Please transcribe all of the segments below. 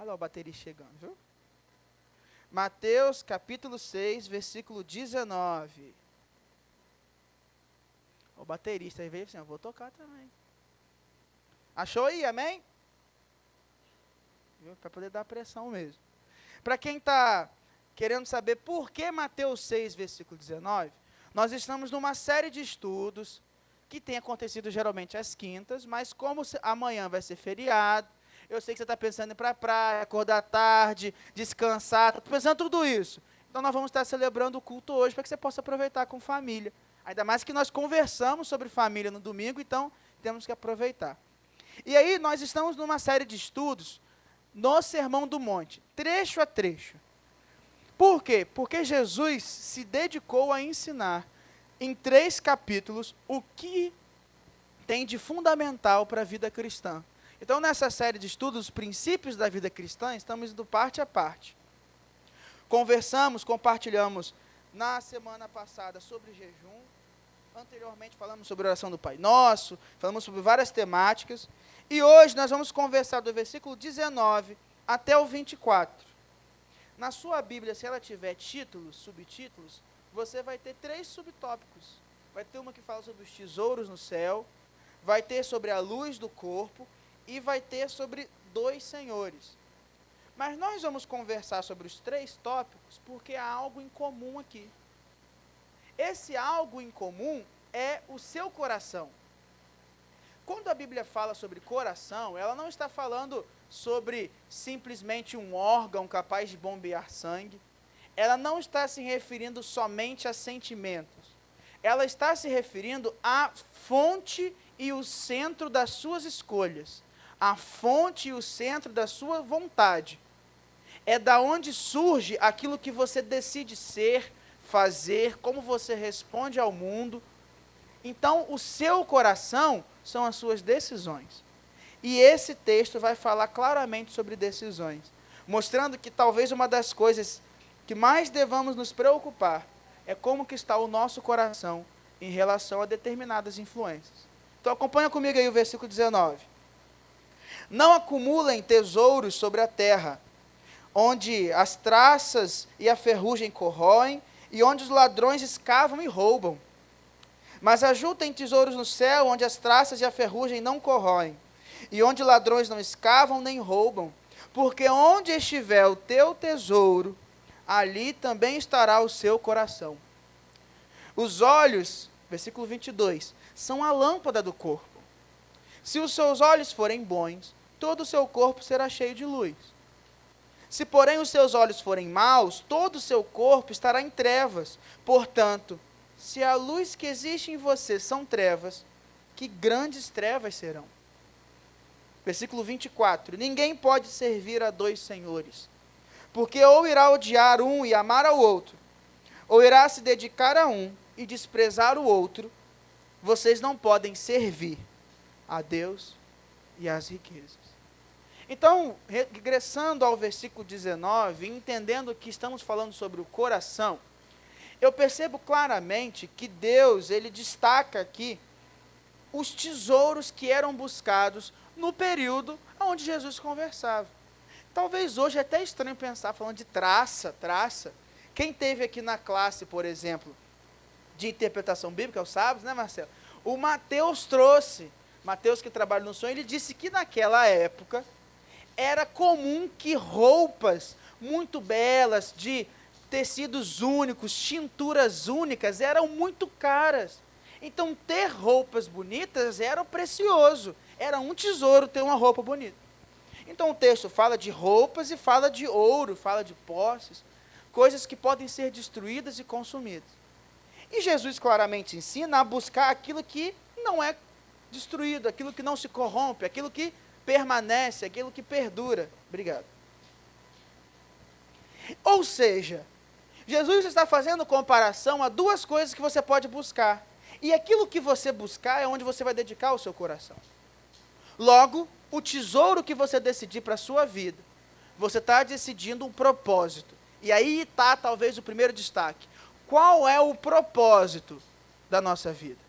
Olha lá o baterista chegando, viu? Mateus capítulo 6, versículo 19. O baterista aí veio assim, eu vou tocar também. Achou aí, amém? Para poder dar pressão mesmo. Para quem está querendo saber por que Mateus 6, versículo 19, nós estamos numa série de estudos que tem acontecido geralmente às quintas, mas como amanhã vai ser feriado, eu sei que você está pensando em ir para a praia, acordar tarde, descansar, está pensando tudo isso. Então nós vamos estar celebrando o culto hoje para que você possa aproveitar com família. Ainda mais que nós conversamos sobre família no domingo, então temos que aproveitar. E aí nós estamos numa série de estudos no Sermão do Monte, trecho a trecho. Por quê? Porque Jesus se dedicou a ensinar em 3 capítulos o que tem de fundamental para a vida cristã. Então, nessa série de estudos, os princípios da vida cristã, estamos indo parte a parte. Conversamos, compartilhamos na semana passada sobre jejum, anteriormente falamos sobre a oração do Pai Nosso, falamos sobre várias temáticas, e hoje nós vamos conversar do versículo 19 até o 24. Na sua Bíblia, se ela tiver títulos, subtítulos, você vai ter 3 subtópicos. Vai ter uma que fala sobre os tesouros no céu, vai ter sobre a luz do corpo e vai ter sobre 2 senhores. Mas nós vamos conversar sobre os 3 tópicos porque há algo em comum aqui. Esse algo em comum é o seu coração. Quando a Bíblia fala sobre coração, ela não está falando sobre simplesmente um órgão capaz de bombear sangue. Ela não está se referindo somente a sentimentos. Ela está se referindo à fonte e o centro das suas escolhas. A fonte e o centro da sua vontade. É da onde surge aquilo que você decide ser, fazer, como você responde ao mundo. Então, o seu coração são as suas decisões. E esse texto vai falar claramente sobre decisões, mostrando que talvez uma das coisas que mais devamos nos preocupar é como que está o nosso coração em relação a determinadas influências. Então, acompanha comigo aí o versículo 19. Não acumulem tesouros sobre a terra, onde as traças e a ferrugem corroem, e onde os ladrões escavam e roubam. Mas ajuntem tesouros no céu, onde as traças e a ferrugem não corroem, e onde ladrões não escavam nem roubam. Porque onde estiver o teu tesouro, ali também estará o seu coração. Os olhos, versículo 22, são a lâmpada do corpo. Se os seus olhos forem bons, todo o seu corpo será cheio de luz. Se, porém, os seus olhos forem maus, todo o seu corpo estará em trevas. Portanto, se a luz que existe em você são trevas, que grandes trevas serão. Versículo 24. Ninguém pode servir a 2 senhores, porque ou irá odiar um e amar ao outro, ou irá se dedicar a um e desprezar o outro. Vocês não podem servir a Deus e às riquezas. Então, regressando ao versículo 19, entendendo que estamos falando sobre o coração, eu percebo claramente que Deus, ele destaca aqui os tesouros que eram buscados no período onde Jesus conversava. Talvez hoje é até estranho pensar falando de traça. Quem teve aqui na classe, por exemplo, de interpretação bíblica, os sábados, né, Marcelo? O Mateus que trabalha no sonho, ele disse que naquela época era comum que roupas muito belas, de tecidos únicos, tinturas únicas, eram muito caras. Então, ter roupas bonitas era precioso, era um tesouro ter uma roupa bonita. Então, o texto fala de roupas e fala de ouro, fala de posses, coisas que podem ser destruídas e consumidas. E Jesus claramente ensina a buscar aquilo que não é destruído, aquilo que não se corrompe, aquilo que permanece, aquilo que perdura. Obrigado. Ou seja, Jesus está fazendo comparação a 2 coisas que você pode buscar. E aquilo que você buscar é onde você vai dedicar o seu coração. Logo, o tesouro que você decidir para a sua vida, você está decidindo um propósito. E aí está talvez o primeiro destaque. Qual é o propósito da nossa vida?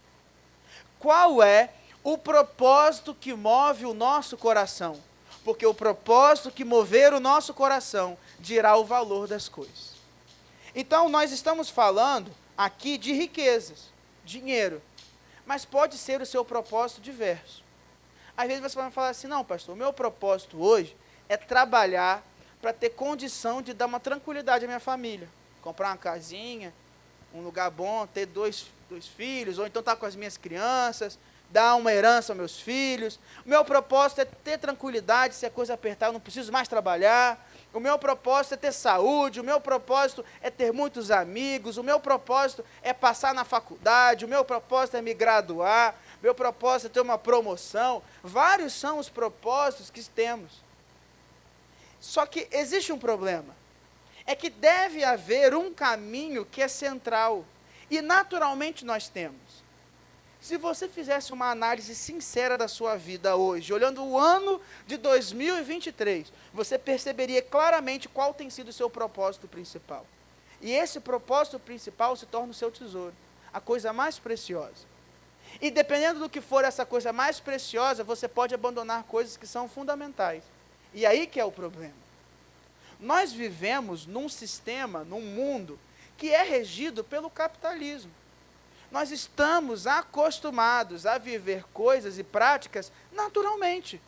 Qual é o propósito que move o nosso coração? Porque o propósito que mover o nosso coração dirá o valor das coisas. Então, nós estamos falando aqui de riquezas, dinheiro, mas pode ser o seu propósito diverso. Às vezes você vai falar assim, não, pastor, o meu propósito hoje é trabalhar para ter condição de dar uma tranquilidade à minha família. Comprar uma casinha, um lugar bom, ter dois filhos, ou então estar com as minhas crianças, dar uma herança aos meus filhos. O meu propósito é ter tranquilidade, se a coisa apertar eu não preciso mais trabalhar. O meu propósito é ter saúde, o meu propósito é ter muitos amigos, o meu propósito é passar na faculdade, o meu propósito é me graduar, o meu propósito é ter uma promoção. Vários são os propósitos que temos. Só que existe um problema. É que deve haver um caminho que é central. E naturalmente nós temos. Se você fizesse uma análise sincera da sua vida hoje, olhando o ano de 2023, você perceberia claramente qual tem sido o seu propósito principal. E esse propósito principal se torna o seu tesouro, a coisa mais preciosa. E dependendo do que for essa coisa mais preciosa, você pode abandonar coisas que são fundamentais. E aí que é o problema. Nós vivemos num sistema, num mundo, que é regido pelo capitalismo. Nós estamos acostumados a viver coisas e práticas naturalmente.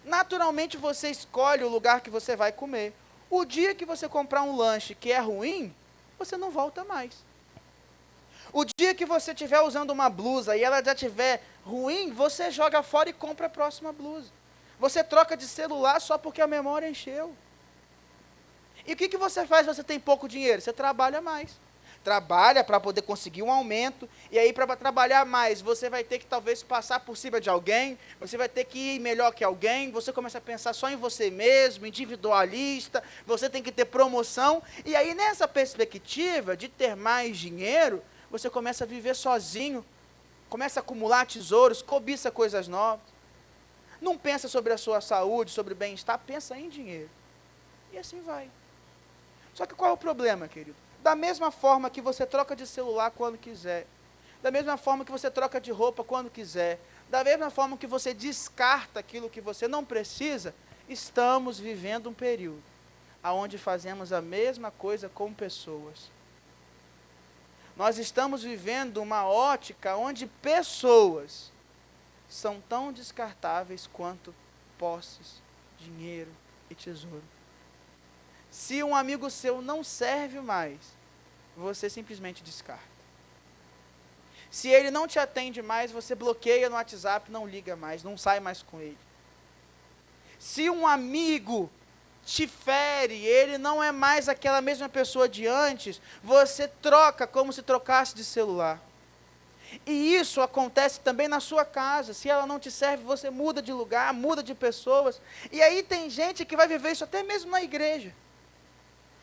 Naturalmente você escolhe o lugar que você vai comer. O dia que você comprar um lanche que é ruim, você não volta mais. O dia que você estiver usando uma blusa e ela já estiver ruim, você joga fora e compra a próxima blusa. Você troca de celular só porque a memória encheu. E o que você faz se você tem pouco dinheiro? Você trabalha mais. Trabalha para poder conseguir um aumento, e aí para trabalhar mais, você vai ter que talvez passar por cima de alguém, você vai ter que ir melhor que alguém, você começa a pensar só em você mesmo, individualista, você tem que ter promoção, e aí nessa perspectiva de ter mais dinheiro, você começa a viver sozinho, começa a acumular tesouros, cobiça coisas novas, não pensa sobre a sua saúde, sobre o bem-estar, pensa em dinheiro, e assim vai. Só que qual é o problema, querido? Da mesma forma que você troca de celular quando quiser, da mesma forma que você troca de roupa quando quiser, da mesma forma que você descarta aquilo que você não precisa, estamos vivendo um período onde fazemos a mesma coisa com pessoas. Nós estamos vivendo uma ótica onde pessoas são tão descartáveis quanto posses, dinheiro e tesouro. Se um amigo seu não serve mais, você simplesmente descarta. Se ele não te atende mais, você bloqueia no WhatsApp, não liga mais, não sai mais com ele. Se um amigo te fere, ele não é mais aquela mesma pessoa de antes, você troca como se trocasse de celular. E isso acontece também na sua casa. Se ela não te serve, você muda de lugar, muda de pessoas. E aí tem gente que vai viver isso até mesmo na igreja.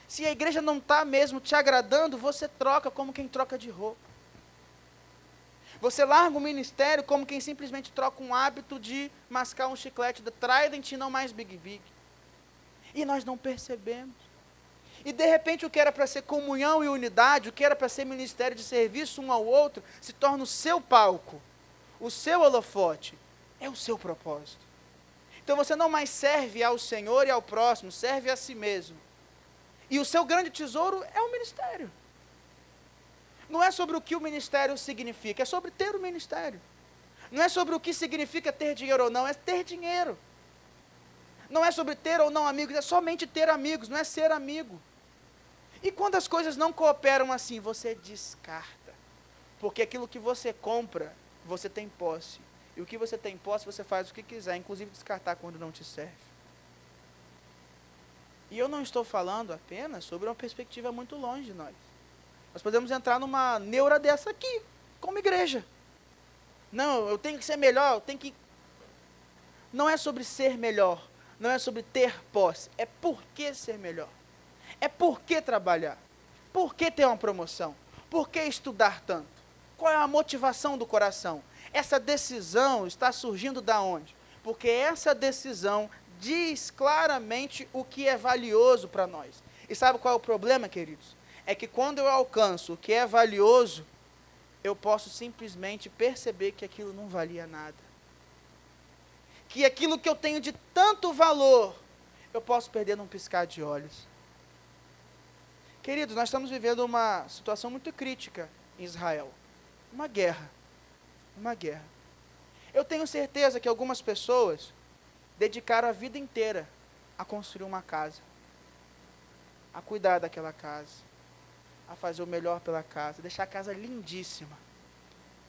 Se a igreja não está mesmo te agradando, você troca como quem troca de roupa. Você larga o ministério como quem simplesmente troca um hábito de mascar um chiclete da Trident e não mais Big Big. E nós não percebemos. E de repente o que era para ser comunhão e unidade, o que era para ser ministério de serviço um ao outro, se torna o seu palco, o seu holofote, é o seu propósito. Então você não mais serve ao Senhor e ao próximo, serve a si mesmo. E o seu grande tesouro é o ministério. Não é sobre o que o ministério significa, é sobre ter o ministério. Não é sobre o que significa ter dinheiro ou não, é ter dinheiro. Não é sobre ter ou não amigos, é somente ter amigos, não é ser amigo. E quando as coisas não cooperam assim, você descarta. Porque aquilo que você compra, você tem posse. E o que você tem posse, você faz o que quiser, inclusive descartar quando não te serve. E eu não estou falando apenas sobre uma perspectiva muito longe de nós. Nós podemos entrar numa neura dessa aqui, como igreja. Não, eu tenho que ser melhor, eu tenho que... Não é sobre ser melhor, não é sobre ter posse, é por que ser melhor. É por que trabalhar, por que ter uma promoção, por que estudar tanto. Qual é a motivação do coração? Essa decisão está surgindo da onde? Porque essa decisão diz claramente o que é valioso para nós. E sabe qual é o problema, queridos? É que quando eu alcanço o que é valioso, eu posso simplesmente perceber que aquilo não valia nada. que aquilo que eu tenho de tanto valor, eu posso perder num piscar de olhos. Queridos, nós estamos vivendo uma situação muito crítica em Israel. Uma guerra. Uma guerra. Eu tenho certeza que algumas pessoas dedicaram a vida inteira a construir uma casa, a cuidar daquela casa, a fazer o melhor pela casa, deixar a casa lindíssima.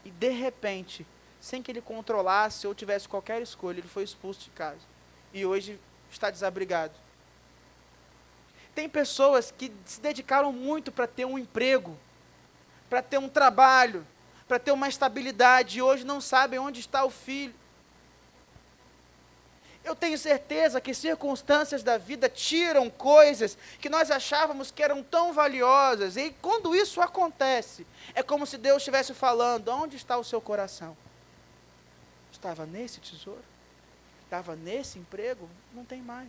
E de repente, sem que ele controlasse ou tivesse qualquer escolha, ele foi expulso de casa. E hoje está desabrigado. Tem pessoas que se dedicaram muito para ter um emprego, para ter um trabalho, para ter uma estabilidade, e hoje não sabem onde está o filho. Eu tenho certeza que circunstâncias da vida tiram coisas que nós achávamos que eram tão valiosas, e quando isso acontece, é como se Deus estivesse falando: onde está o seu coração? Estava nesse tesouro? Estava nesse emprego? Não tem mais.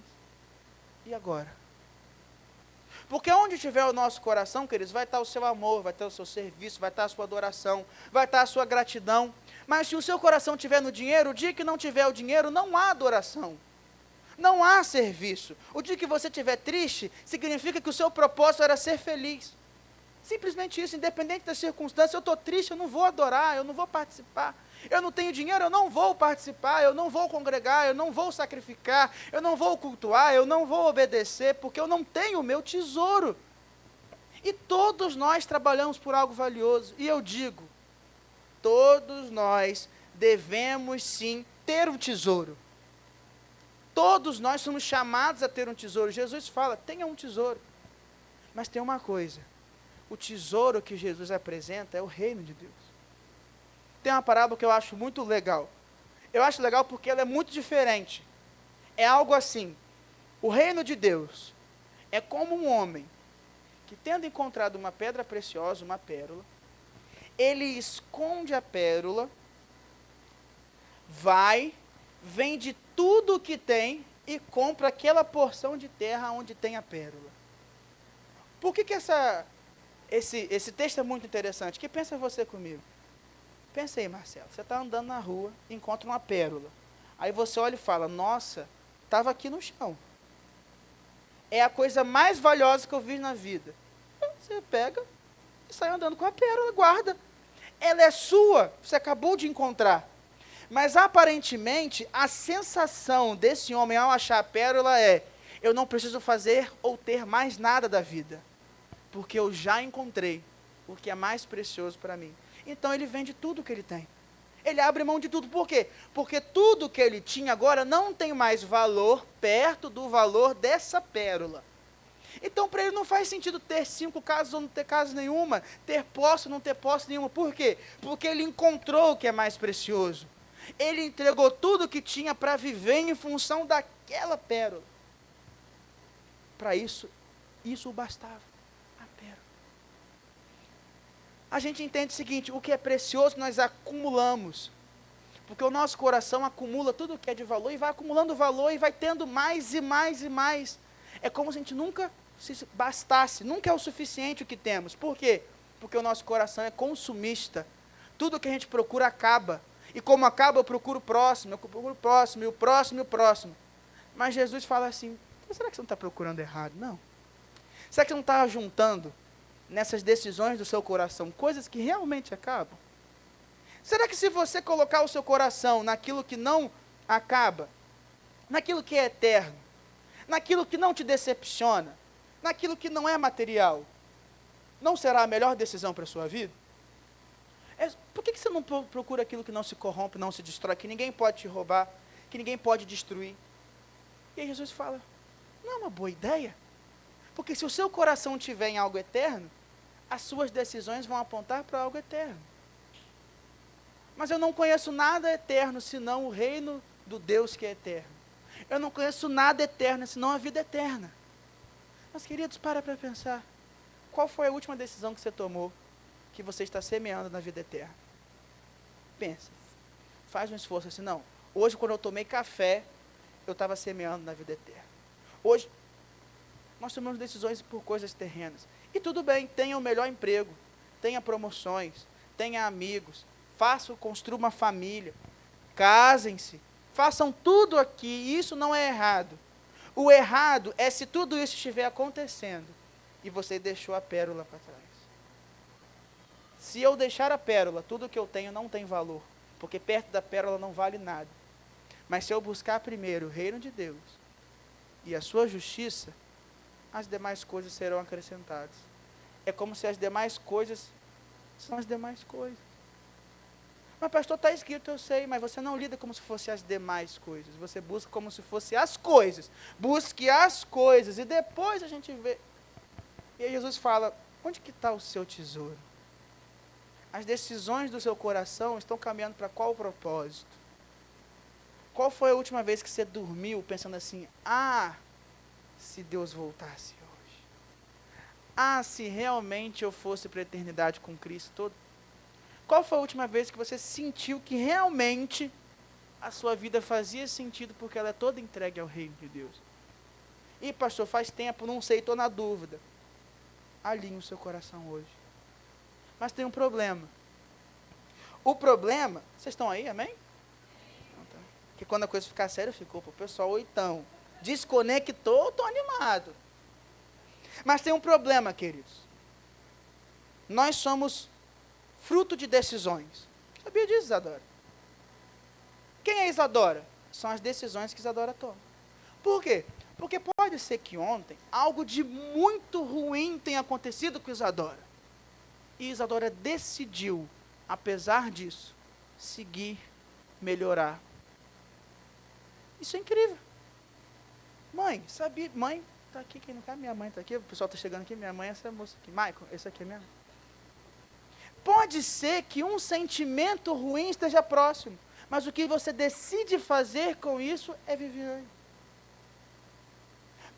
E agora? Porque onde estiver o nosso coração, queridos, vai estar o seu amor, vai estar o seu serviço, vai estar a sua adoração, vai estar a sua gratidão. Mas se o seu coração estiver no dinheiro, o dia que não tiver o dinheiro, não há adoração, não há serviço. O dia que você estiver triste, significa que o seu propósito era ser feliz. Simplesmente isso, independente das circunstâncias. Eu estou triste, eu não vou adorar, eu não vou participar. Eu não tenho dinheiro, eu não vou participar, eu não vou congregar, eu não vou sacrificar, eu não vou cultuar, eu não vou obedecer, porque eu não tenho o meu tesouro. E todos nós trabalhamos por algo valioso. E eu digo, todos nós devemos sim ter um tesouro. Todos nós somos chamados a ter um tesouro. Jesus fala: tenha um tesouro. Mas tem uma coisa, o tesouro que Jesus apresenta é o reino de Deus. Tem uma parábola que eu acho muito legal. Eu acho legal porque ela é muito diferente. É algo assim: o reino de Deus é como um homem que, tendo encontrado uma pedra preciosa, uma pérola, ele esconde a pérola, vai, vende tudo o que tem e compra aquela porção de terra onde tem a pérola. Por que esse texto é muito interessante? Que pensa você comigo? Pensa aí, Marcelo, você está andando na rua, encontra uma pérola. Aí você olha e fala: nossa, estava aqui no chão. É a coisa mais valiosa que eu vi na vida. Você pega e sai andando com a pérola, guarda. Ela é sua, você acabou de encontrar. Mas aparentemente, a sensação desse homem ao achar a pérola é: eu não preciso fazer ou ter mais nada da vida, porque eu já encontrei o que é mais precioso para mim. Então ele vende tudo que ele tem. Ele abre mão de tudo. Por quê? Porque tudo que ele tinha agora não tem mais valor perto do valor dessa pérola. Então para ele não faz sentido ter 5 casas ou não ter casa nenhuma, ter posse ou não ter posse nenhuma. Por quê? Porque ele encontrou o que é mais precioso. Ele entregou tudo o que tinha para viver em função daquela pérola. Para isso o bastava. A gente entende o seguinte: o que é precioso nós acumulamos, porque o nosso coração acumula tudo o que é de valor, e vai acumulando valor, e vai tendo mais e mais e mais. É como se a gente nunca se bastasse, nunca é o suficiente o que temos. Por quê? Porque o nosso coração é consumista. Tudo que a gente procura acaba, e como acaba, eu procuro o próximo, e o próximo, e o próximo. Mas Jesus fala assim: será que você não está procurando errado? Não. Será que você não está juntando nessas decisões do seu coração coisas que realmente acabam? Será que se você colocar o seu coração naquilo que não acaba, naquilo que é eterno, naquilo que não te decepciona, naquilo que não é material, não será a melhor decisão para a sua vida? Por que você não procura aquilo que não se corrompe, não se destrói, que ninguém pode te roubar, que ninguém pode destruir? E aí Jesus fala: não é uma boa ideia? Porque se o seu coração estiver em algo eterno, as suas decisões vão apontar para algo eterno. Mas eu não conheço nada eterno senão o reino do Deus que é eterno. Eu não conheço nada eterno senão a vida eterna. Mas, queridos, para pensar. Qual foi a última decisão que você tomou que você está semeando na vida eterna? Pensa. Faz um esforço assim: não, hoje quando eu tomei café, eu estava semeando na vida eterna. Hoje, nós tomamos decisões por coisas terrenas. E tudo bem, tenha o melhor emprego, tenha promoções, tenha amigos, construa uma família, casem-se, façam tudo aqui, e isso não é errado. O errado é se tudo isso estiver acontecendo e você deixou a pérola para trás. Se eu deixar a pérola, tudo que eu tenho não tem valor, porque perto da pérola não vale nada. Mas se eu buscar primeiro o reino de Deus e a sua justiça, as demais coisas serão acrescentadas. É como se as demais coisas são as demais coisas. Mas pastor, está escrito, eu sei, mas você não lida como se fosse as demais coisas. Você busca como se fosse as coisas. Busque as coisas e depois a gente vê. E aí Jesus fala, onde que está o seu tesouro? As decisões do seu coração estão caminhando para qual propósito? Qual foi a última vez que você dormiu pensando assim, se Deus voltasse hoje? Se realmente eu fosse para a eternidade com Cristo todo? Qual foi a última vez que você sentiu que realmente a sua vida fazia sentido porque ela é toda entregue ao reino de Deus? E pastor, faz tempo, não sei, estou na dúvida. Alinhe o seu coração hoje. Mas tem um problema. O problema, vocês estão aí, amém? Então, porque quando a coisa ficar séria, ficou para o pessoal, ou então, desconectou, estou animado. Mas tem um problema, queridos. Nós somos fruto de decisões. Sabia disso, Isadora? Quem é Isadora? São as decisões que Isadora toma. Por quê? Porque pode ser que ontem algo de muito ruim tenha acontecido com Isadora. E Isadora decidiu, apesar disso, seguir, melhorar. Isso é incrível. Mãe, sabia? Mãe, está aqui, quem não quer? Minha mãe está aqui, o pessoal está chegando aqui, minha mãe, essa moça aqui. Michael, esse aqui é minha mãe. Pode ser que um sentimento ruim esteja próximo, mas o que você decide fazer com isso é viver.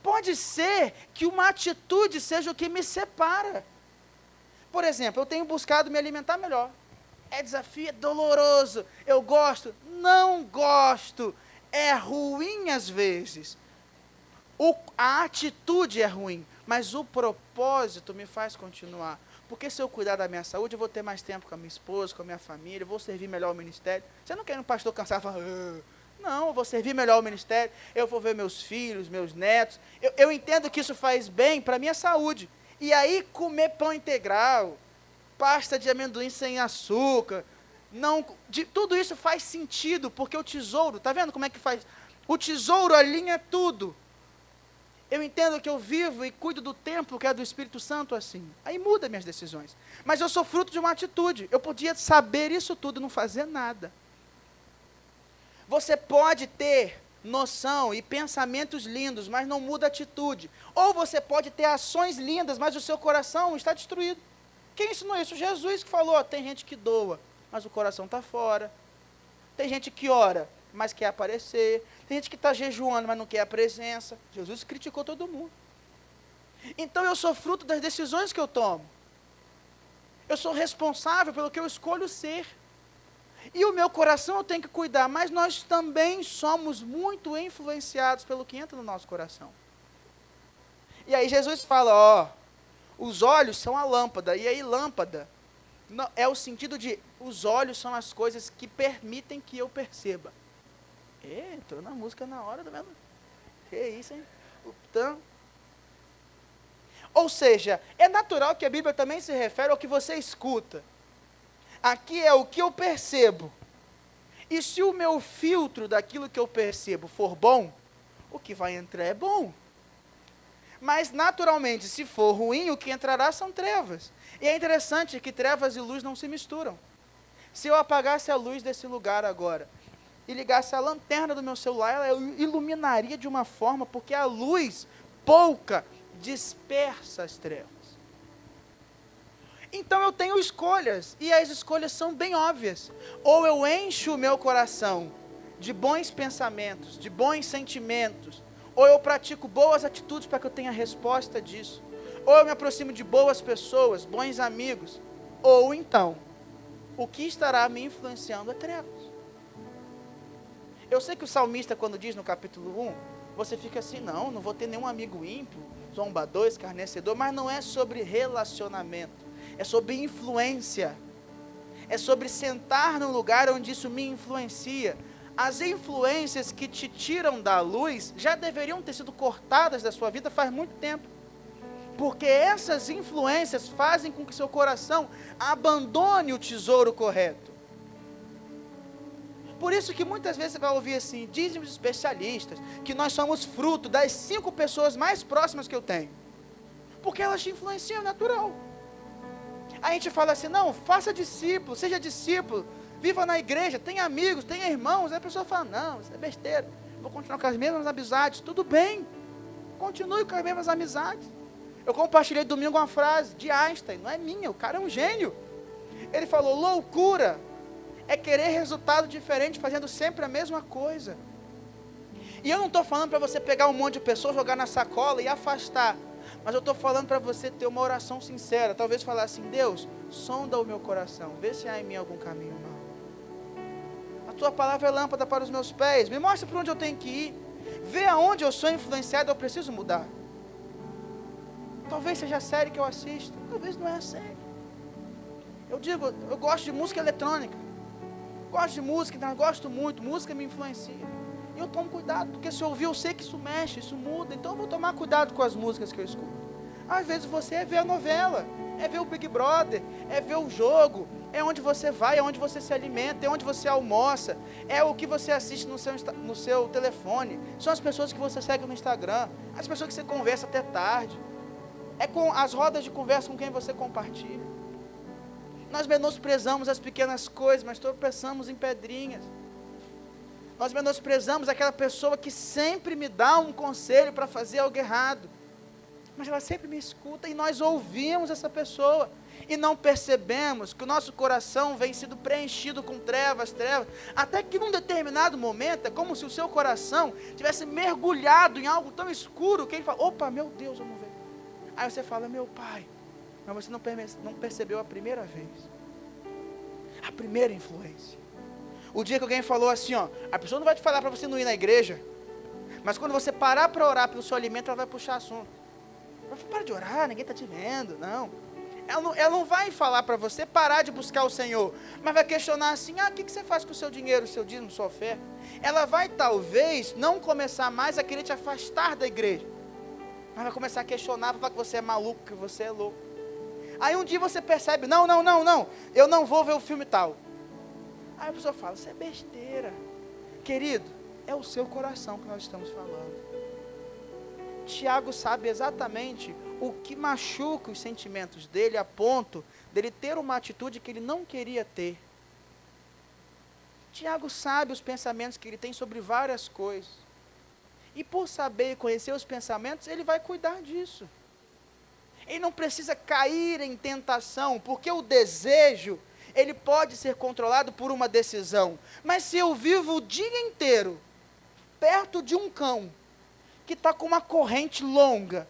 Pode ser que uma atitude seja o que me separa. Por exemplo, eu tenho buscado me alimentar melhor. É desafio, é doloroso. Eu gosto? Não gosto. É ruim às vezes. A atitude é ruim, mas o propósito me faz continuar. Porque se eu cuidar da minha saúde, eu vou ter mais tempo com a minha esposa, com a minha família, eu vou servir melhor o ministério. Você não quer um pastor cansado e falar, não, eu vou servir melhor o ministério, eu vou ver meus filhos, meus netos. Eu entendo que isso faz bem para a minha saúde. E aí comer pão integral, pasta de amendoim sem açúcar, tudo isso faz sentido, porque o tesouro, está vendo como é que faz? O tesouro alinha tudo. Eu entendo que eu vivo e cuido do templo que é do Espírito Santo assim. Aí muda minhas decisões. Mas eu sou fruto de uma atitude. Eu podia saber isso tudo e não fazer nada. Você pode ter noção e pensamentos lindos, mas não muda a atitude. Ou você pode ter ações lindas, mas o seu coração está destruído. Quem ensinou isso? Jesus que falou, tem gente que doa, mas o coração está fora. Tem gente que ora, mas quer aparecer. Tem gente que está jejuando, mas não quer a presença. Jesus criticou todo mundo. Então eu sou fruto das decisões que eu tomo. Eu sou responsável pelo que eu escolho ser. E o meu coração eu tenho que cuidar, mas nós também somos muito influenciados pelo que entra no nosso coração. E aí Jesus fala, os olhos são a lâmpada. E aí lâmpada é o sentido de, os olhos são as coisas que permitem que eu perceba. Entrou na música na hora, tá vendo? Que isso, hein? Ou seja, é natural que a Bíblia também se refere ao que você escuta. Aqui é o que eu percebo. E se o meu filtro daquilo que eu percebo for bom, o que vai entrar é bom. Mas, naturalmente, se for ruim, o que entrará são trevas. E é interessante que trevas e luz não se misturam. Se eu apagasse a luz desse lugar agora e ligasse a lanterna do meu celular, ela iluminaria de uma forma, porque a luz pouca dispersa as trevas. Então eu tenho escolhas, e as escolhas são bem óbvias. Ou eu encho o meu coração de bons pensamentos, de bons sentimentos, ou eu pratico boas atitudes para que eu tenha resposta disso, ou eu me aproximo de boas pessoas, bons amigos, ou então, o que estará me influenciando é trevas. Eu sei que o salmista, quando diz no capítulo 1, você fica assim, não vou ter nenhum amigo ímpio, zombador, escarnecedor, mas não é sobre relacionamento, é sobre influência, é sobre sentar num lugar onde isso me influencia. as influências que te tiram da luz já deveriam ter sido cortadas da sua vida faz muito tempo. Porque essas influências fazem com que seu coração abandone o tesouro correto. Por isso que muitas vezes você vai ouvir assim, dizem os especialistas, que nós somos fruto das 5 pessoas mais próximas que eu tenho. Porque elas te influenciam, natural. A gente fala assim, não, faça discípulo, seja discípulo, viva na igreja, tenha amigos, tenha irmãos. Aí a pessoa fala, não, isso é besteira, vou continuar com as mesmas amizades. Tudo bem, continue com as mesmas amizades. Eu compartilhei domingo uma frase de Einstein, não é minha, o cara é um gênio. Ele falou, loucura é querer resultado diferente fazendo sempre a mesma coisa. E eu não estou falando para você pegar um monte de pessoas, jogar na sacola e afastar. Mas eu estou falando para você ter uma oração sincera. Talvez falar assim, Deus, sonda o meu coração, vê se há em mim algum caminho mau. A tua palavra é lâmpada para os meus pés, me mostra para onde eu tenho que ir. Vê aonde eu sou influenciado, eu preciso mudar. Talvez seja a série que eu assisto, talvez não é a série. Eu digo, eu gosto de música eletrônica. Gosto de música, então eu gosto muito, música me influencia. E eu tomo cuidado, porque se eu ouvir, eu sei que isso mexe, isso muda, então eu vou tomar cuidado com as músicas que eu escuto. Às vezes você é ver a novela, é ver o Big Brother, é ver o jogo, é onde você vai, é onde você se alimenta, é onde você almoça, é o que você assiste no seu telefone, são as pessoas que você segue no Instagram, as pessoas que você conversa até tarde, é com as rodas de conversa com quem você compartilha. Nós menosprezamos as pequenas coisas, mas tropeçamos em pedrinhas. Nós menosprezamos aquela pessoa que sempre me dá um conselho para fazer algo errado. Mas ela sempre me escuta e nós ouvimos essa pessoa. E não percebemos que o nosso coração vem sendo preenchido com trevas, até que num determinado momento, é como se o seu coração tivesse mergulhado em algo tão escuro, que ele fala, opa, meu Deus, vamos ver. Aí você fala, meu pai, mas você não percebeu a primeira vez. A primeira influência. O dia que alguém falou assim, ó, a pessoa não vai te falar para você não ir na igreja, mas quando você parar para orar pelo seu alimento, ela vai puxar assunto. Ela fala, para de orar, ninguém está te vendo, não. Ela não vai falar para você parar de buscar o Senhor, mas vai questionar assim, o que você faz com o seu dinheiro, o seu dízimo, sua oferta? Ela vai talvez não começar mais a querer te afastar da igreja, mas vai começar a questionar, para falar que você é maluco, que você é louco. Aí um dia você percebe, não, eu não vou ver o filme tal. Aí a pessoa fala, isso é besteira. Querido, é o seu coração que nós estamos falando. Tiago sabe exatamente o que machuca os sentimentos dele, a ponto dele ter uma atitude que ele não queria ter. Tiago sabe os pensamentos que ele tem sobre várias coisas. E por saber e conhecer os pensamentos, ele vai cuidar disso. Ele não precisa cair em tentação, porque o desejo, ele pode ser controlado por uma decisão. Mas se eu vivo o dia inteiro perto de um cão que está com uma corrente longa,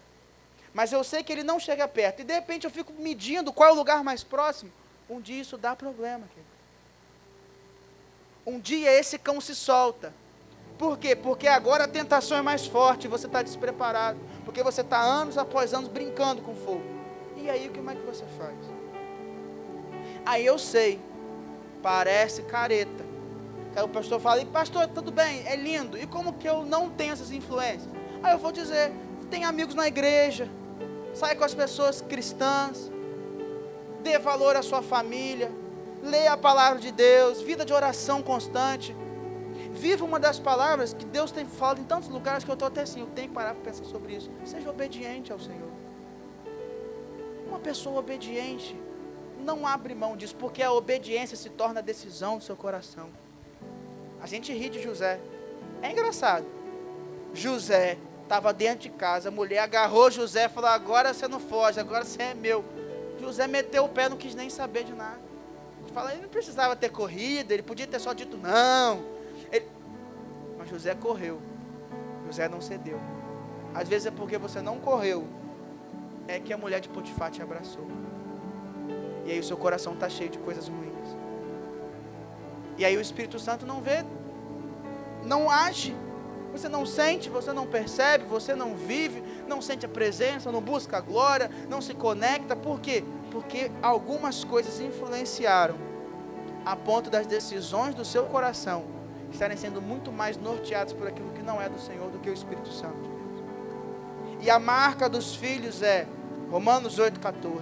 mas eu sei que ele não chega perto, e de repente eu fico medindo qual é o lugar mais próximo, um dia isso dá problema, querido. Um dia esse cão se solta. Por quê? Porque agora a tentação é mais forte, você está despreparado, porque você está anos após anos brincando com fogo. E aí, como é que você faz? Aí eu sei, parece careta. Aí o pastor fala, pastor, tudo bem, é lindo, e como que eu não tenho essas influências? Aí eu vou dizer, tem amigos na igreja, sai com as pessoas cristãs, dê valor à sua família, leia a palavra de Deus, vida de oração constante. Viva uma das palavras que Deus tem falado em tantos lugares que eu estou até assim, eu tenho que parar para pensar sobre isso. Seja obediente ao Senhor. Uma pessoa obediente não abre mão disso, porque a obediência se torna a decisão do seu coração. A gente ri de José. É engraçado. José estava dentro de casa, a mulher agarrou José e falou, agora você não foge, agora você é meu. José meteu o pé, não quis nem saber de nada. Ele não precisava ter corrido, ele podia ter só dito não. Mas José correu, José não cedeu. Às vezes é porque você não correu, é que a mulher de Potifar te abraçou. E aí o seu coração está cheio de coisas ruins. E aí o Espírito Santo não vê, não age, você não sente, você não percebe, você não vive, não sente a presença, não busca a glória, não se conecta. Por quê? Porque algumas coisas influenciaram a ponto das decisões do seu coração estarem sendo muito mais norteados por aquilo que não é do Senhor do que o Espírito Santo de Deus. E a marca dos filhos é Romanos 8,14.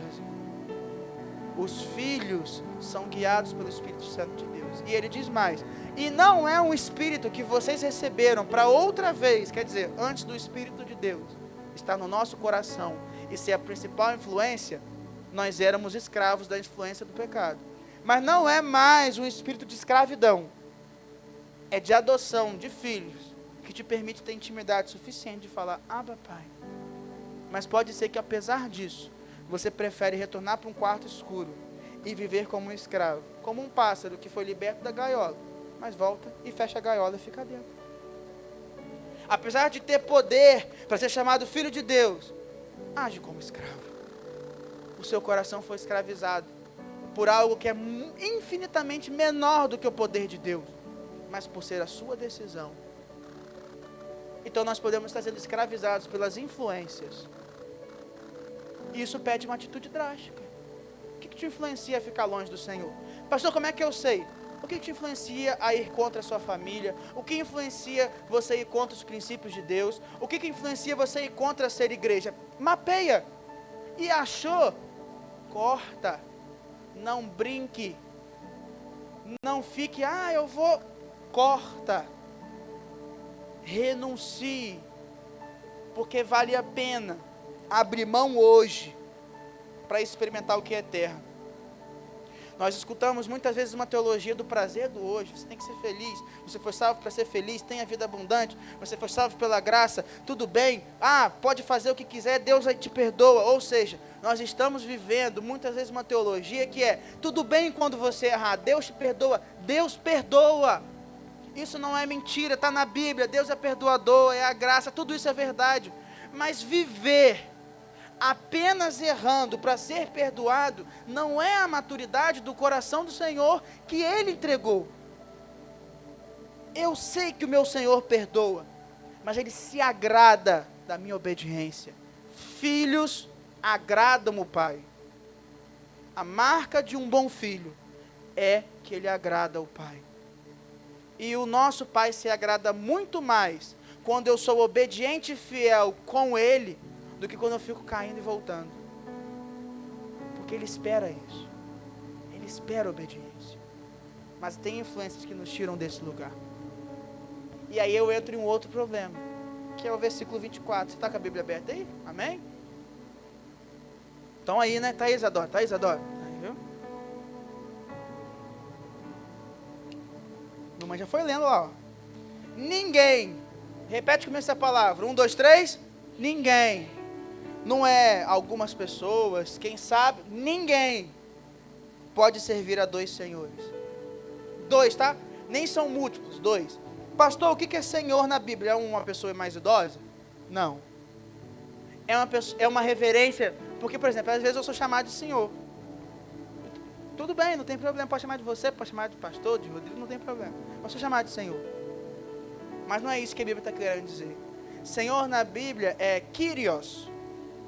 Os filhos são guiados pelo Espírito Santo de Deus. E ele diz mais, e não é um Espírito que vocês receberam para outra vez, quer dizer, antes do Espírito de Deus estar no nosso coração e ser a principal influência, nós éramos escravos da influência do pecado. Mas não é mais um espírito de escravidão, é de adoção de filhos, que te permite ter intimidade suficiente de falar, Abba, Pai. Mas pode ser que apesar disso, você prefere retornar para um quarto escuro e viver como um escravo, como um pássaro que foi liberto da gaiola, mas volta e fecha a gaiola e fica dentro. Apesar de ter poder para ser chamado filho de Deus, age como escravo. O seu coração foi escravizado por algo que é infinitamente menor do que o poder de Deus, mas por ser a sua decisão. Então nós podemos estar sendo escravizados pelas influências. E isso pede uma atitude drástica. O que te influencia a ficar longe do Senhor? Pastor, como é que eu sei? O que te influencia a ir contra a sua família? O que influencia você ir contra os princípios de Deus? O que influencia você ir contra ser igreja? Mapeia. E achou? Corta. Não brinque. Não fique, eu vou. Corta. Renuncie. Porque vale a pena abrir mão hoje para experimentar o que é eterno. Nós escutamos muitas vezes uma teologia do prazer do hoje. Você tem que ser feliz. Você foi salvo para ser feliz. Tenha vida abundante. Você foi salvo pela graça. Tudo bem. Pode fazer o que quiser. Deus aí te perdoa. Ou seja, nós estamos vivendo muitas vezes uma teologia que é tudo bem quando você errar. Deus te perdoa. Deus perdoa. Isso não é mentira. Está na Bíblia. Deus é perdoador. É a graça. Tudo isso é verdade. Mas viver apenas errando para ser perdoado, não é a maturidade do coração do Senhor que Ele entregou. Eu sei que o meu Senhor perdoa, mas Ele se agrada da minha obediência. Filhos agradam o Pai. A marca de um bom filho é que ele agrada o Pai. E o nosso Pai se agrada muito mais quando eu sou obediente e fiel com Ele, do que quando eu fico caindo e voltando. Porque Ele espera isso. Ele espera a obediência. Mas tem influências que nos tiram desse lugar. E aí eu entro em um outro problema, que é o versículo 24. Você está com a Bíblia aberta aí? Amém? Então aí, né? Tá aí, Isadora? Tá aí, Isadora? Aí, viu? Mamãe já foi lendo lá, ó. Ninguém. Repete comigo essa palavra. 1, 2, 3. Ninguém. Não é algumas pessoas, quem sabe, ninguém pode servir a 2 senhores. 2, tá? Nem são múltiplos, 2. Pastor, o que é senhor na Bíblia? É uma pessoa mais idosa? Não. É uma reverência, porque, por exemplo, às vezes eu sou chamado de senhor. Tudo bem, não tem problema, pode chamar de você, pode chamar de pastor, de Rodrigo, não tem problema. Eu sou chamado de senhor. Mas não é isso que a Bíblia está querendo dizer. Senhor na Bíblia é Kyrios.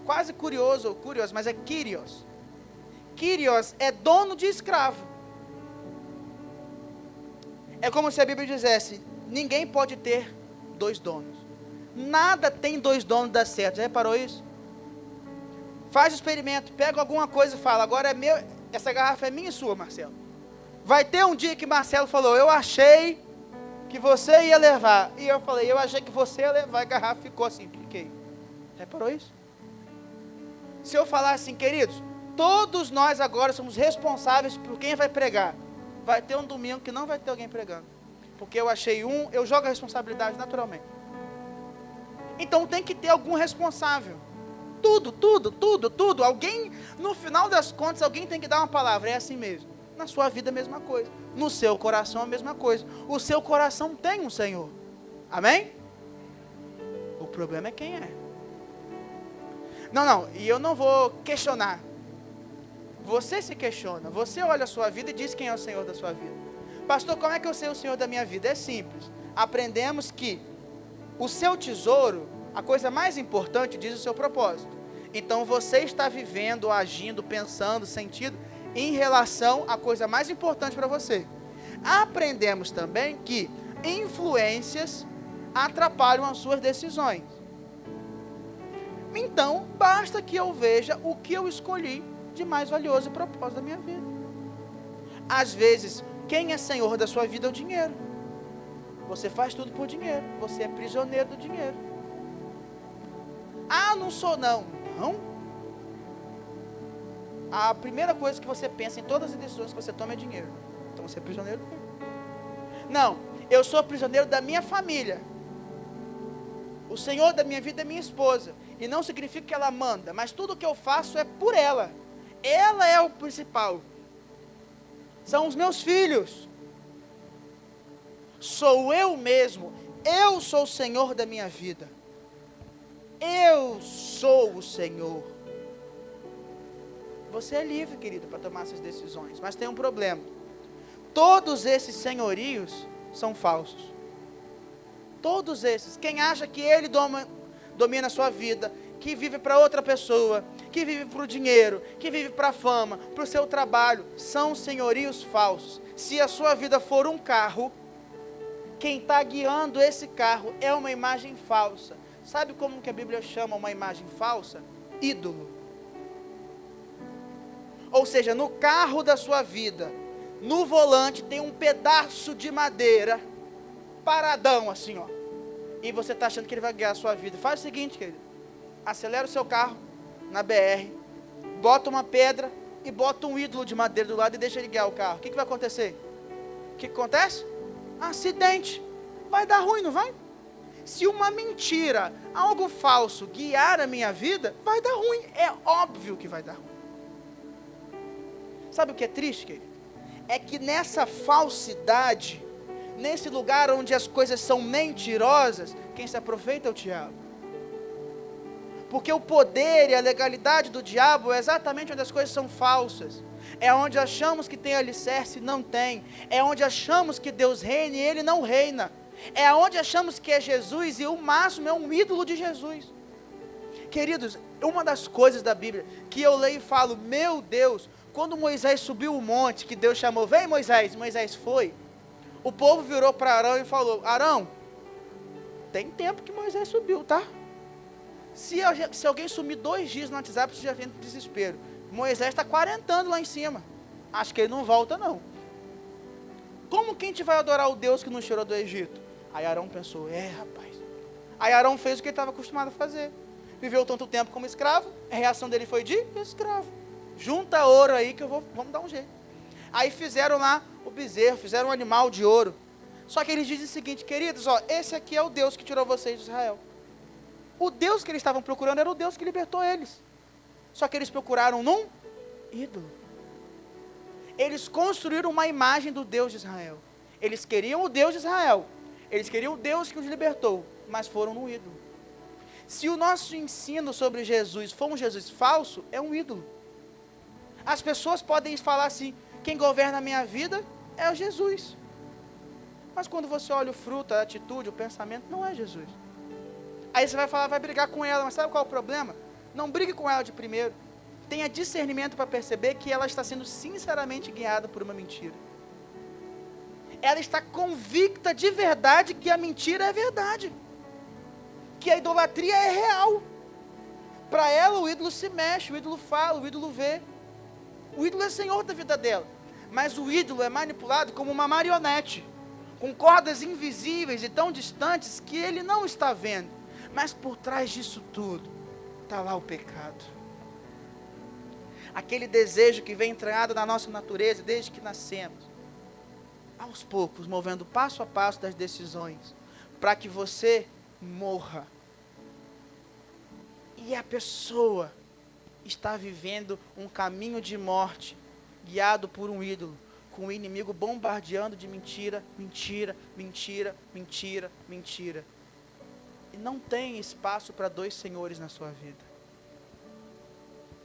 Quase curioso, mas é Kyrios. Kyrios é dono de escravo. É como se a Bíblia dissesse, ninguém pode ter 2 donos. Nada tem 2 donos, dá certo. Já reparou isso? Faz o experimento, pega alguma coisa e fala, agora é meu, essa garrafa é minha e sua, Marcelo. Vai ter um dia que Marcelo falou, eu achei que você ia levar. E eu falei, eu achei que você ia levar, a garrafa ficou assim, fiquei. Já reparou isso? Se eu falar assim, queridos, todos nós agora somos responsáveis por quem vai pregar. Vai ter um domingo que não vai ter alguém pregando. Porque eu achei eu jogo a responsabilidade naturalmente. Então tem que ter algum responsável. Tudo. Alguém, no final das contas, alguém tem que dar uma palavra. É assim mesmo. Na sua vida a mesma coisa. No seu coração a mesma coisa. O seu coração tem um Senhor. Amém? O problema é quem é. Não, e eu não vou questionar. Você se questiona, você olha a sua vida e diz quem é o Senhor da sua vida. Pastor, como é que eu sei o Senhor da minha vida? É simples. Aprendemos que o seu tesouro, a coisa mais importante, diz o seu propósito. Então você está vivendo, agindo, pensando, sentindo em relação à coisa mais importante para você. Aprendemos também que influências atrapalham as suas decisões. Então, basta que eu veja o que eu escolhi de mais valioso e propósito da minha vida. Às vezes, quem é senhor da sua vida é o dinheiro. Você faz tudo por dinheiro. Você é prisioneiro do dinheiro. Ah, não sou não. Não. A primeira coisa que você pensa em todas as decisões que você toma é dinheiro. Então você é prisioneiro dele. Não, eu sou prisioneiro da minha família. O senhor da minha vida é minha esposa. E não significa que ela manda, mas tudo que eu faço é por ela. Ela é o principal. São os meus filhos. Sou eu mesmo. Eu sou o senhor da minha vida. Eu sou o Senhor. Você é livre, querido, para tomar essas decisões. Mas tem um problema. Todos esses senhorios são falsos. Todos esses. Quem acha que ele domina a sua vida, que vive para outra pessoa, que vive para o dinheiro, que vive para a fama, para o seu trabalho, são senhorios falsos. Se a sua vida for um carro, quem está guiando esse carro é uma imagem falsa. Sabe como que a Bíblia chama uma imagem falsa? Ídolo. Ou seja, no carro da sua vida, no volante tem um pedaço de madeira, paradão assim, ó. E você está achando que ele vai guiar a sua vida. Faz o seguinte, querido. Acelera o seu carro na BR, bota uma pedra e bota um ídolo de madeira do lado e deixa ele guiar o carro. O que vai acontecer? O que acontece? Acidente. Vai dar ruim, não vai? Se uma mentira, algo falso, guiar a minha vida, vai dar ruim. É óbvio que vai dar ruim. Sabe o que é triste, querido? É que nessa falsidade, nesse lugar onde as coisas são mentirosas, quem se aproveita é o diabo. Porque o poder e a legalidade do diabo é exatamente onde as coisas são falsas. É onde achamos que tem alicerce e não tem. É onde achamos que Deus reina e Ele não reina. É onde achamos que é Jesus e o máximo é um ídolo de Jesus. Queridos, uma das coisas da Bíblia que eu leio e falo, meu Deus, quando Moisés subiu o monte, que Deus chamou, vem Moisés, Moisés foi, o povo virou para Arão e falou, Arão, tem tempo que Moisés subiu, tá? Se alguém sumir 2 dias no WhatsApp, você já vem no desespero. Moisés está quarentando lá em cima. Acho que ele não volta não. Como que a gente vai adorar o Deus que nos tirou do Egito? Aí Arão pensou, rapaz. Aí Arão fez o que ele estava acostumado a fazer. Viveu tanto tempo como escravo, a reação dele foi de escravo. Junta ouro aí que vamos dar um jeito. Aí fizeram lá o bezerro, fizeram um animal de ouro. Só que eles dizem o seguinte, queridos, esse aqui é o Deus que tirou vocês de Israel. O Deus que eles estavam procurando era o Deus que libertou eles. Só que eles procuraram num ídolo. Eles construíram uma imagem do Deus de Israel. Eles queriam o Deus de Israel. Eles queriam o Deus que os libertou, mas foram num ídolo. Se o nosso ensino sobre Jesus for um Jesus falso, é um ídolo. As pessoas podem falar assim, quem governa a minha vida é o Jesus. Mas quando você olha o fruto, a atitude, o pensamento, não é Jesus. Aí você vai falar, vai brigar com ela, mas sabe qual é o problema? Não brigue com ela de primeiro. Tenha discernimento para perceber que ela está sendo sinceramente guiada por uma mentira. Ela está convicta de verdade que a mentira é verdade. Que a idolatria é real. Para ela o ídolo se mexe, o ídolo fala, o ídolo vê. O ídolo é senhor da vida dela. Mas o ídolo é manipulado como uma marionete. Com cordas invisíveis e tão distantes que ele não está vendo. Mas por trás disso tudo, está lá o pecado. Aquele desejo que vem entranhado na nossa natureza desde que nascemos. Aos poucos, movendo passo a passo das decisões, para que você morra. E a pessoa está vivendo um caminho de morte, guiado por um ídolo, com o inimigo bombardeando de mentira, mentira, mentira, mentira, mentira. E não tem espaço para 2 senhores na sua vida.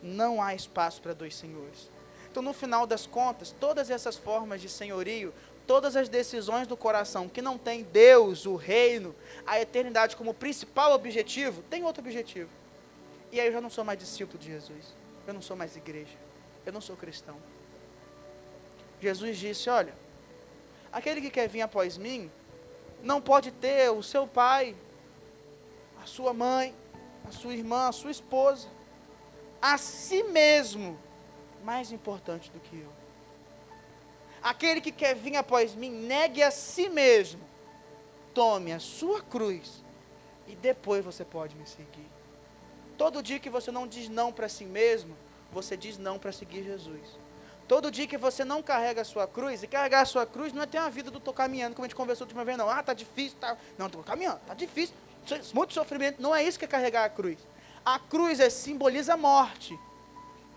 Não há espaço para 2 senhores. Então, no final das contas, todas essas formas de senhorio, todas as decisões do coração que não tem Deus, o reino, a eternidade como principal objetivo, tem outro objetivo. E aí eu já não sou mais discípulo de Jesus. Eu não sou mais igreja. Eu não sou cristão. Jesus disse, olha, aquele que quer vir após mim, não pode ter o seu pai, a sua mãe, a sua irmã, a sua esposa, a si mesmo, mais importante do que eu. Aquele que quer vir após mim, negue a si mesmo, tome a sua cruz, e depois você pode me seguir. Todo dia que você não diz não para si mesmo, você diz não para seguir Jesus. Todo dia que você não carrega a sua cruz, e carregar a sua cruz não é ter uma vida do tô caminhando, como a gente conversou de uma vez, não. Ah, tá difícil, tá. Não, tô caminhando, tá difícil, muito sofrimento. Não é isso que é carregar a cruz. A cruz simboliza a morte.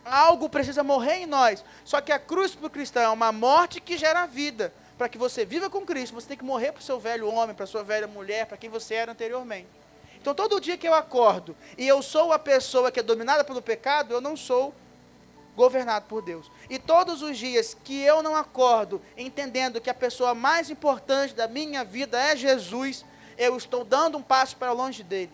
Algo precisa morrer em nós. Só que a cruz para o cristão é uma morte que gera vida. Para que você viva com Cristo, você tem que morrer para o seu velho homem, para a sua velha mulher, para quem você era anteriormente. Então, todo dia que eu acordo e eu sou a pessoa que é dominada pelo pecado, eu não sou governado por Deus. E todos os dias que eu não acordo entendendo que a pessoa mais importante da minha vida é Jesus, eu estou dando um passo para longe dele.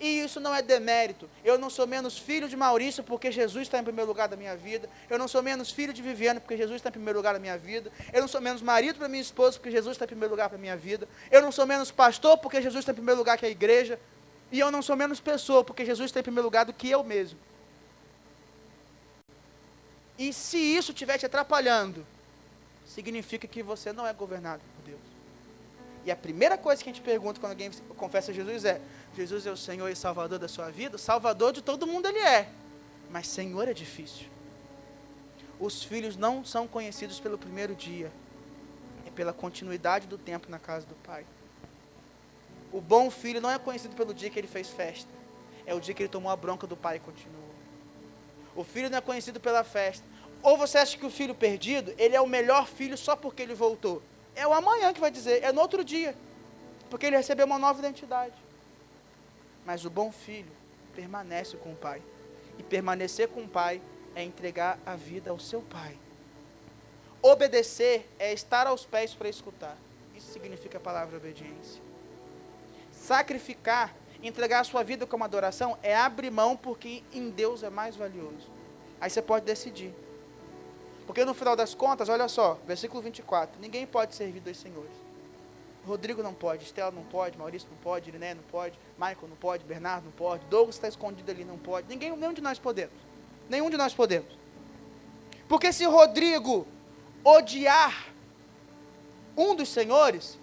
E isso não é demérito. Eu não sou menos filho de Maurício porque Jesus está em primeiro lugar da minha vida. Eu não sou menos filho de Viviane porque Jesus está em primeiro lugar da minha vida. Eu não sou menos marido para minha esposa porque Jesus está em primeiro lugar para a minha vida. Eu não sou menos pastor porque Jesus está em primeiro lugar que a igreja. E eu não sou menos pessoa porque Jesus está em primeiro lugar do que eu mesmo. E se isso estiver te atrapalhando, significa que você não é governado por Deus. E a primeira coisa que a gente pergunta quando alguém confessa a Jesus é: Jesus é o Senhor e Salvador da sua vida? Salvador de todo mundo ele é, mas Senhor é difícil. Os filhos não são conhecidos pelo primeiro dia, é pela continuidade do tempo na casa do Pai. O bom filho não é conhecido pelo dia que ele fez festa, é o dia que ele tomou a bronca do pai e continuou. O filho não é conhecido pela festa. Ou você acha que o filho perdido, ele é o melhor filho só porque ele voltou? É o amanhã que vai dizer, é no outro dia, porque ele recebeu uma nova identidade. Mas o bom filho permanece com o pai. E permanecer com o pai é entregar a vida ao seu pai. Obedecer é estar aos pés para escutar. Isso significa a palavra obediência. Sacrificar, entregar a sua vida como adoração, é abrir mão porque em Deus é mais valioso. Aí você pode decidir. Porque no final das contas, olha só, versículo 24, ninguém pode servir dois senhores. Rodrigo não pode, Estela não pode, Maurício não pode, Iriné não pode, Michael não pode, Bernardo não pode, Douglas está escondido ali, não pode, nenhum de nós podemos. Nenhum de nós podemos. Porque se Rodrigo odiar um dos senhores,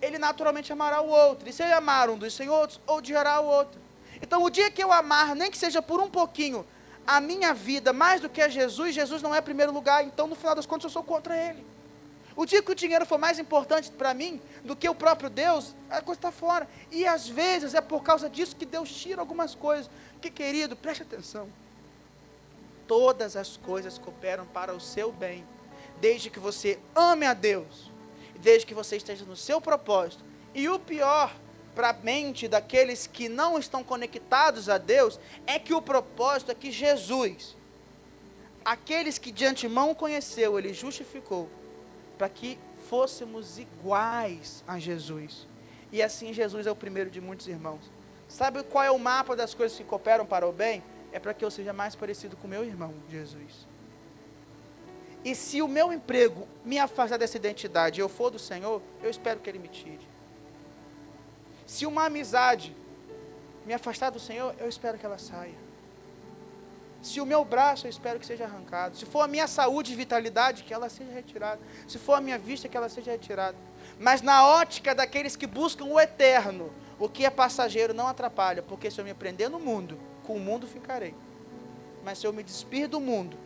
ele naturalmente amará o outro. E se ele amar um dos senhores, odiará o outro. Então, o dia que eu amar, nem que seja por um pouquinho, a minha vida mais do que a Jesus, Jesus não é primeiro lugar. Então, no final das contas, eu sou contra ele. O dia que o dinheiro for mais importante para mim do que o próprio Deus, a coisa está fora. E às vezes é por causa disso que Deus tira algumas coisas. Que, querido, preste atenção. Todas as coisas cooperam para o seu bem, desde que você ame a Deus, desde que você esteja no seu propósito. E o pior para a mente daqueles que não estão conectados a Deus é que o propósito é que Jesus, aqueles que de antemão conheceu, ele justificou para que fôssemos iguais a Jesus. E assim Jesus é o primeiro de muitos irmãos. Sabe qual é o mapa das coisas que cooperam para o bem? É para que eu seja mais parecido com o meu irmão, Jesus. E se o meu emprego me afastar dessa identidade e eu for do Senhor, eu espero que Ele me tire. Se uma amizade me afastar do Senhor, eu espero que ela saia. Se o meu braço, eu espero que seja arrancado. Se for a minha saúde e vitalidade, que ela seja retirada. Se for a minha vista, que ela seja retirada. Mas na ótica daqueles que buscam o eterno, o que é passageiro não atrapalha, porque se eu me prender no mundo, com o mundo ficarei. Mas se eu me despir do mundo,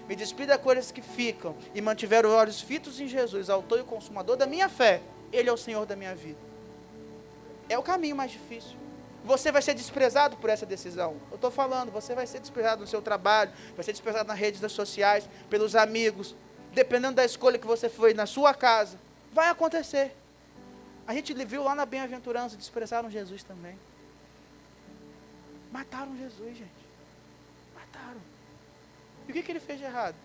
me despir das coisas que ficam e mantiver os olhos fitos em Jesus, autor e consumador da minha fé, Ele é o Senhor da minha vida. É o caminho mais difícil. Você vai ser desprezado por essa decisão. Eu estou falando, você vai ser desprezado no seu trabalho, vai ser desprezado nas redes sociais, pelos amigos, dependendo da escolha que você fez na sua casa. Vai acontecer. A gente viu lá na bem-aventurança, desprezaram Jesus também. Mataram Jesus, gente. Mataram. E o que ele fez de errado?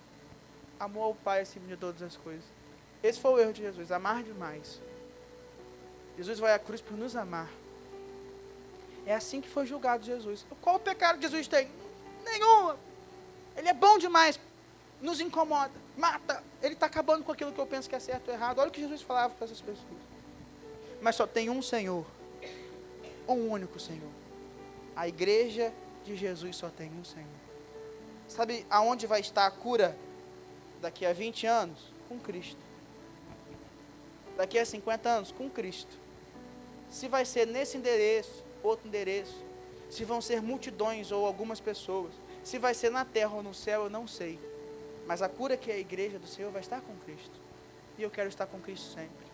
Amou ao Pai acima de todas as coisas. Esse foi o erro de Jesus, amar demais. Jesus vai à cruz por nos amar. É assim que foi julgado Jesus. Qual o pecado que Jesus tem? Nenhuma. Ele é bom demais. Nos incomoda. Mata. Ele está acabando com aquilo que eu penso que é certo ou errado. Olha o que Jesus falava para essas pessoas. Mas só tem um Senhor, um único Senhor. A igreja de Jesus só tem um Senhor. Sabe aonde vai estar a cura daqui a 20 anos? Com Cristo. Daqui a 50 anos? Com Cristo. Se vai ser nesse endereço, outro endereço, se vão ser multidões ou algumas pessoas, se vai ser na terra ou no céu, eu não sei. Mas a cura que é a igreja do Senhor vai estar com Cristo. E eu quero estar com Cristo sempre.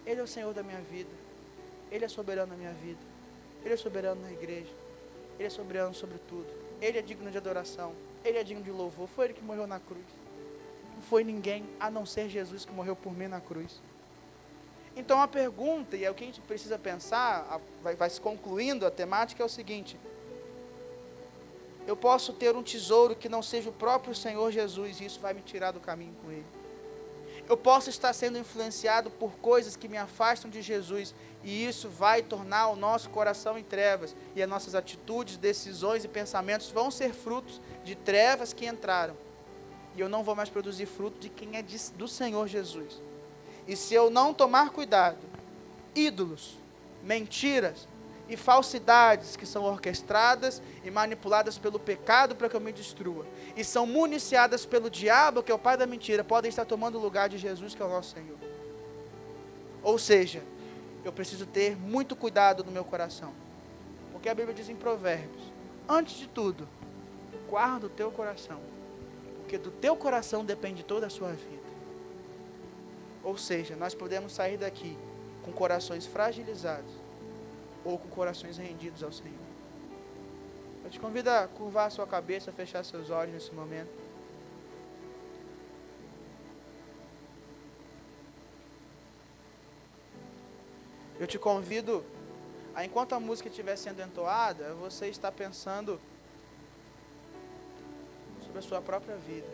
Ele é o Senhor da minha vida. Ele é soberano na minha vida. Ele é soberano na igreja. Ele é soberano sobre tudo. Ele é digno de adoração. Ele é digno de louvor. Foi Ele que morreu na cruz. Não foi ninguém, a não ser Jesus, que morreu por mim na cruz. Então a pergunta, e é o que a gente precisa pensar, vai se concluindo a temática, é o seguinte: eu posso ter um tesouro que não seja o próprio Senhor Jesus, e isso vai me tirar do caminho com Ele. Eu posso estar sendo influenciado por coisas que me afastam de Jesus, e isso vai tornar o nosso coração em trevas, e as nossas atitudes, decisões e pensamentos vão ser frutos de trevas que entraram, e eu não vou mais produzir fruto de quem é do Senhor Jesus. E se eu não tomar cuidado, ídolos, mentiras e falsidades que são orquestradas e manipuladas pelo pecado para que eu me destrua, e são municiadas pelo diabo, que é o pai da mentira, podem estar tomando o lugar de Jesus, que é o nosso Senhor. Ou seja, eu preciso ter muito cuidado no meu coração, porque a Bíblia diz em Provérbios: antes de tudo, guarda o teu coração, porque do teu coração depende toda a sua vida. Ou seja, nós podemos sair daqui com corações fragilizados ou com corações rendidos ao Senhor. Eu te convido a curvar a sua cabeça, a fechar seus olhos nesse momento. Eu te convido a, enquanto a música estiver sendo entoada, você está pensando sobre a sua própria vida.